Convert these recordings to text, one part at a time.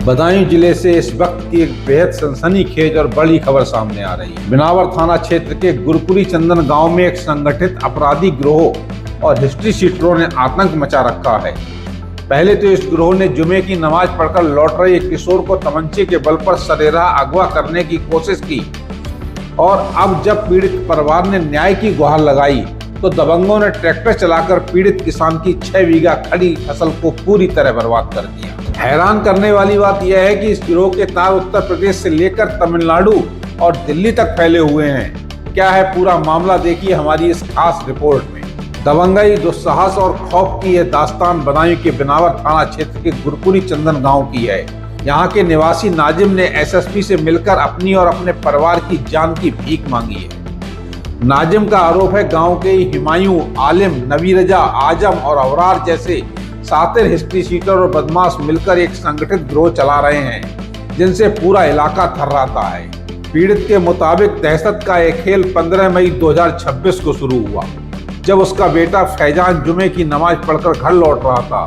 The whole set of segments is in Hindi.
बदायूं जिले से इस वक्त की एक बेहद सनसनीखेज और बड़ी खबर सामने आ रही है। बिनावर थाना क्षेत्र के गुरपुरी चंदन गांव में एक संगठित अपराधी गिरोह और हिस्ट्री शीटरों ने आतंक मचा रखा है। पहले तो इस गिरोह ने जुमे की नमाज पढ़कर लौट रहे एक किशोर को तमंचे के बल पर सरेराह अगवा करने की कोशिश की और अब जब पीड़ित परिवार ने न्याय की गुहार लगाई तो दबंगों ने ट्रैक्टर चलाकर पीड़ित किसान की 6 बीघा खड़ी फसल को पूरी तरह बर्बाद कर दिया। हैरान करने वाली बात यह है कि इस गिरोह के तार उत्तर प्रदेश से लेकर तमिलनाडु और दिल्ली तक फैले हुए हैं। क्या है पूरा मामला, देखिए हमारी इस खास रिपोर्ट में। दबंगई, दुस्साहस और खौफ की यह दास्तान बदायूं के बिनावर थाना क्षेत्र के गुरपुरी चंदन गांव की है। यहाँ के निवासी नाजिम ने एसएसपी से मिलकर अपनी और अपने परिवार की जान की भीख मांगी है। नाजिम का आरोप है गांव के हिमायूं, आलिम, नबी रजा, आजम और अवरार जैसे सातिर हिस्ट्री शीटर और बदमाश मिलकर एक संगठित गिरोह चला रहे हैं जिनसे पूरा इलाका थर्राता है। पीड़ित के मुताबिक दहशत का यह खेल 15 मई 2026 को शुरू हुआ जब उसका बेटा फैजान जुमे की नमाज पढ़कर घर लौट रहा था।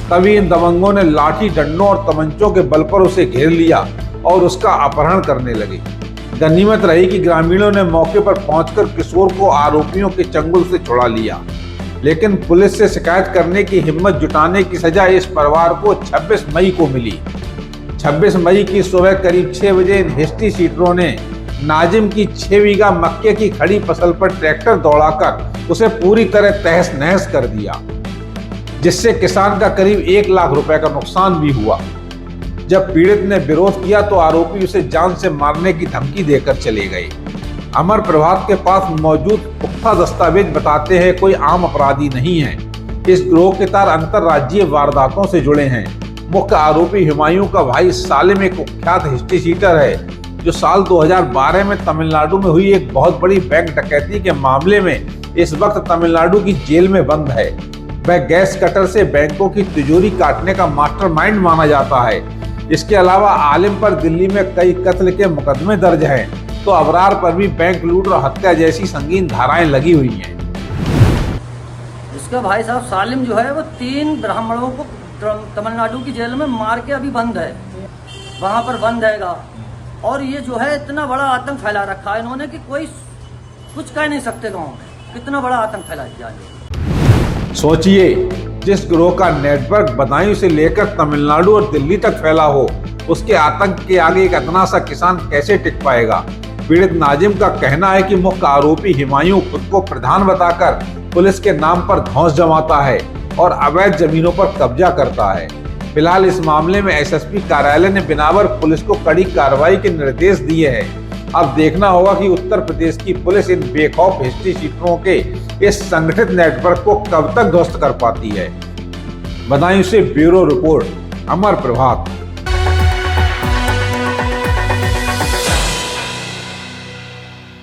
तभी इन दबंगों ने लाठी, डंडों और तमंचों के बल पर उसे घेर लिया और उसका अपहरण करने लगे। गनीमत रही कि ग्रामीणों ने मौके पर पहुंचकर किशोर को आरोपियों के चंगुल से छुड़ा लिया, लेकिन पुलिस से शिकायत करने की हिम्मत जुटाने की सजा इस परिवार को 26 मई को मिली। 26 मई की सुबह करीब 6 बजे इन हिस्ट्री शीटरों ने नाजिम की 6 बीघा मक्के की खड़ी फसल पर ट्रैक्टर दौड़ाकर उसे पूरी तरह तहस नहस कर दिया, जिससे किसान का करीब 1 लाख रुपए का नुकसान भी हुआ। जब पीड़ित ने विरोध किया तो आरोपी उसे जान से मारने की धमकी देकर चले गए। अमर प्रभात के पास मौजूद पुख्ता दस्तावेज बताते हैं कोई आम अपराधी नहीं है। इस गिरोह के तार अंतर्राज्यीय वारदातों से जुड़े हैं। मुख्य आरोपी हिमायूं का भाई सालिम एक कुख्यात हिस्ट्री शीटर है जो साल 2012 में तमिलनाडु में हुई एक बहुत बड़ी बैंक डकैती के मामले में इस वक्त तमिलनाडु की जेल में बंद है। वह गैस कटर से बैंकों की तिजोरी काटने का मास्टरमाइंड माना जाता है। इसके अलावा आलिम पर दिल्ली में कई कत्ल के मुकदमे दर्ज हैं, तो अबरार पर भी बैंक लूट और हत्या जैसी संगीन धाराएं लगी हुई हैं। इसका भाई साहब सालिम जो है वो 3 ब्राह्मणों को तमिलनाडु की जेल में मार के अभी बंद है, वहां पर बंद हैगा। और ये जो है इतना बड़ा आतंक फैला रखा है इन्होंने कि कोई कुछ कह नहीं सकते गाँव में, कितना बड़ा आतंक फैला दिया। सोचिए, जिस गिरोह का नेटवर्क बदायूं से लेकर तमिलनाडु और दिल्ली तक फैला हो, उसके आतंक के आगे एक अदना सा किसान कैसे टिक पाएगा। पीड़ित नाजिम का कहना है कि मुख्य आरोपी हिमायूं खुद को प्रधान बताकर पुलिस के नाम पर धौंस जमाता है और अवैध जमीनों पर कब्जा करता है। फिलहाल इस मामले में एसएसपी कार्यालय ने बिनावर पुलिस को कड़ी कार्रवाई के निर्देश दिए हैं। अब देखना होगा कि उत्तर प्रदेश की पुलिस इन बेखौफ हिस्ट्री शीटरों के इस संगठित नेटवर्क को कब तक ध्वस्त कर पाती है। बदायूं से ब्यूरो रिपोर्ट, अमर प्रभात।